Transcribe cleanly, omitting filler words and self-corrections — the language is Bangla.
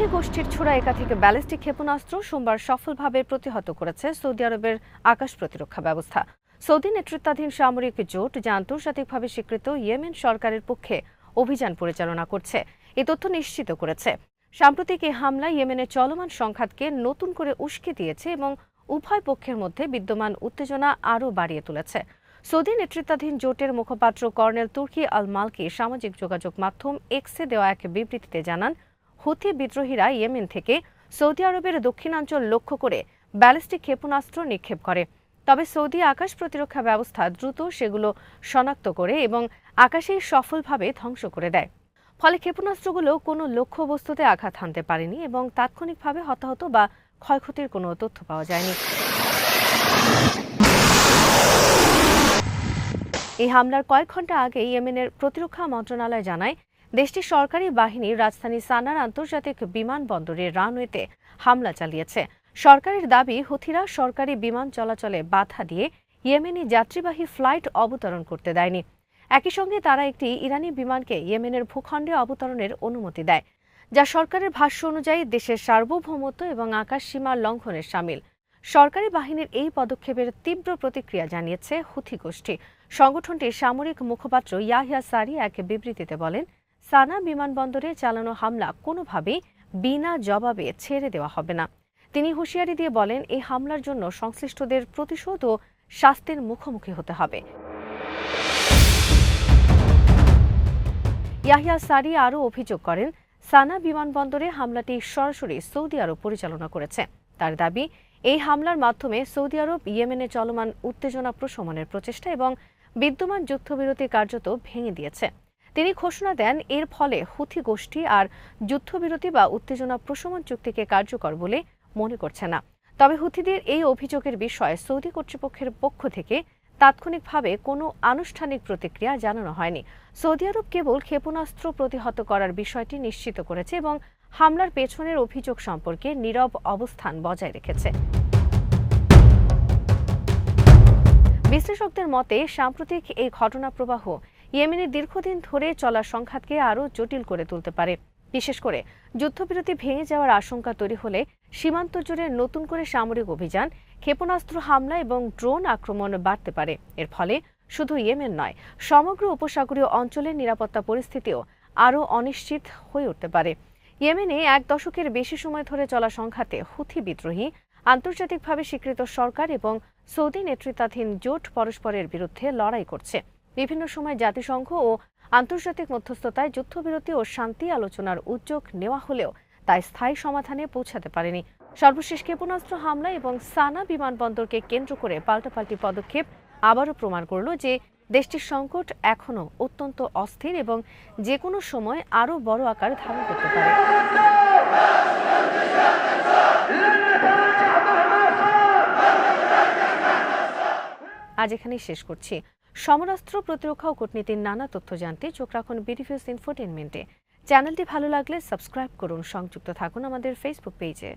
হুথি গোষ্ঠীর ছোড়া একাধিক ব্যালিস্টিক ক্ষেপণাস্ত্র সোমবার সফলভাবে প্রতিহত করেছে সৌদি আরবের আকাশ প্রতিরক্ষা ব্যবস্থা। সৌদি নেতৃত্বাধীন সামরিক জোট যা আন্তর্জাতিকভাবে স্বীকৃত ইয়েমেন সরকারের পক্ষে অভিযান পরিচালনা করছে এ তথ্য নিশ্চিত করেছে। সাম্প্রতিক এই হামলা ইয়েমেনের চলমান সংঘাতকে নতুন করে উস্কে দিয়েছে এবং উভয় পক্ষের মধ্যে বিদ্যমান উত্তেজনা আরও বাড়িয়ে তুলেছে। সৌদি নেতৃত্বাধীন জোটের মুখপাত্র কর্নেল তুর্কি আল মালকি সামাজিক যোগাযোগ মাধ্যম এক্সে দেওয়া এক বিবৃতিতে জানান, হুথি বিদ্রোহীরা ইয়েমেন থেকে সৌদি আরবের দক্ষিণাঞ্চল লক্ষ্য করে ব্যালিস্টিক ক্ষেপণাস্ত্র নিক্ষেপ করে। তবে সৌদি আকাশ প্রতিরক্ষা ব্যবস্থা দ্রুত সেগুলো শনাক্ত করে এবং আকাশেই সফলভাবে ধ্বংস করে দেয়। ফলে ক্ষেপণাস্ত্রগুলো কোনো লক্ষ্যবস্তুতে আঘাত হানতে পারেনি এবং তাৎক্ষণিকভাবে হতাহত বা ক্ষয়ক্ষতির কোনো তথ্য পাওয়া যায়নি। এই হামলার কয়েক ঘণ্টা আগে ইয়েমেনের প্রতিরক্ষা মন্ত্রণালয় জানায়, দেশটির সরকারি বাহিনী রাজধানী সানার আন্তর্জাতিক বিমানবন্দরের রানওয়েতে হামলা চালিয়েছে। সরকারের দাবি, হুথিরা সরকারি বিমান চলাচলে বাধা দিয়ে ইয়েমেনি যাত্রীবাহী ফ্লাইট অবতরণ করতে দেয়নি। একই সঙ্গে তারা একটি ইরানি বিমানকে ইয়েমেনের ভূখণ্ডে অবতরণের অনুমতি দেয়, যা সরকারের ভাষ্য অনুযায়ী দেশের সার্বভৌমত্ব এবং আকাশ সীমা লঙ্ঘনের শামিল। সরকারি বাহিনীর এই পদক্ষেপের তীব্র প্রতিক্রিয়া জানিয়েছে হুথি গোষ্ঠী। সংগঠনটির সামরিক মুখপাত্র ইয়াহিয়া সারি এক বিবৃতিতে বলেন, সানা বিমানবন্দরে চালানো হামলা কোনোভাবেই বিনা জবাবে ছেড়ে দেওয়া হবে না। তিনি হুঁশিয়ারি দিয়ে বলেন, এই হামলার জন্য সংশ্লিষ্টদের প্রতিশোধ ও শাস্তির মুখোমুখি হতে হবে। ইয়াহিয়া সারি আরও অভিযোগ করেন, সানা বিমানবন্দরে হামলাটি সরাসরি সৌদি আরব পরিচালনা করেছে। তার দাবি, এই হামলার মাধ্যমে সৌদি আরব ইয়েমেনে চলমান উত্তেজনা প্রশমনের প্রচেষ্টা এবং বিদ্যমান যুদ্ধবিরতি কার্যত ভেঙে দিয়েছে। তিনি ঘোষণা দেন, এর ফলে হুথি গোষ্ঠী আর যুদ্ধবিরতি বা উত্তেজনা প্রশমন চুক্তিকে কার্যকর বলে মনে করছে না। তবে হুথিদের এই অভিযোগের বিষয়ে সৌদি কর্তৃপক্ষের পক্ষ থেকে তাৎক্ষণিকভাবে কোনো আনুষ্ঠানিক প্রতিক্রিয়া জানানো হয়নি। সৌদি আরব কেবল ক্ষেপণাস্ত্র প্রতিহত করার বিষয়টি নিশ্চিত করেছে এবং হামলার পেছনের অভিযোগ সম্পর্কে নীরব অবস্থান বজায় রেখেছে। বিশ্লেষকদের মতে, সাম্প্রতিক এই ঘটনা প্রবাহ ইয়েমেনের দীর্ঘদিন ধরে চলা সংঘাতকে আরও জটিল করে তুলতে পারে। বিশেষ করে যুদ্ধবিরতি ভেঙে যাওয়ার আশঙ্কা তৈরি হলে সীমান্ত জুড়ে নতুন করে সামরিক অভিযান, ক্ষেপণাস্ত্র হামলা এবং ড্রোন আক্রমণ বাড়তে পারে। এর ফলে শুধু ইয়েমেন নয়, সমগ্র উপসাগরীয় অঞ্চলের নিরাপত্তা পরিস্থিতিও আরও অনিশ্চিত হয়ে উঠতে পারে। ইয়েমেনে এক দশকের বেশি সময় ধরে চলা সংঘাতে হুথি বিদ্রোহী, আন্তর্জাতিকভাবে স্বীকৃত সরকার এবং সৌদি নেতৃত্বাধীন জোট পরস্পরের বিরুদ্ধে লড়াই করছে। বিভিন্ন সময় জাতিসংঘ ও আন্তর্জাতিক মধ্যস্থতায় যুদ্ধবিরতি ও শান্তি আলোচনার উদ্যোগ নেওয়া হলেও তা স্থায়ী সমাধানে পৌঁছাতে পারেনি। সর্বশেষ ক্ষেপণাস্ত্র হামলা এবং সানা বিমানবন্দরকে কেন্দ্র করে পাল্টাপাল্টি পদক্ষেপ আবারও প্রমাণ করল যে দেশটির সংকট এখনও অত্যন্ত অস্থির এবং যে কোনো সময় আরও বড় আকার ধারণ করতে পারে। আজ এখানেই শেষ করছি। সমরাস্ত্র, প্রতিরক্ষা ও কূটনীতির নানা তথ্য জানতে চোখ রাখুন বিডিভিউজ ইনফোটেইনমেন্টে। চ্যানেলটি ভালো লাগলে সাবস্ক্রাইব করুন, সংযুক্ত থাকুন আমাদের ফেসবুক পেজে।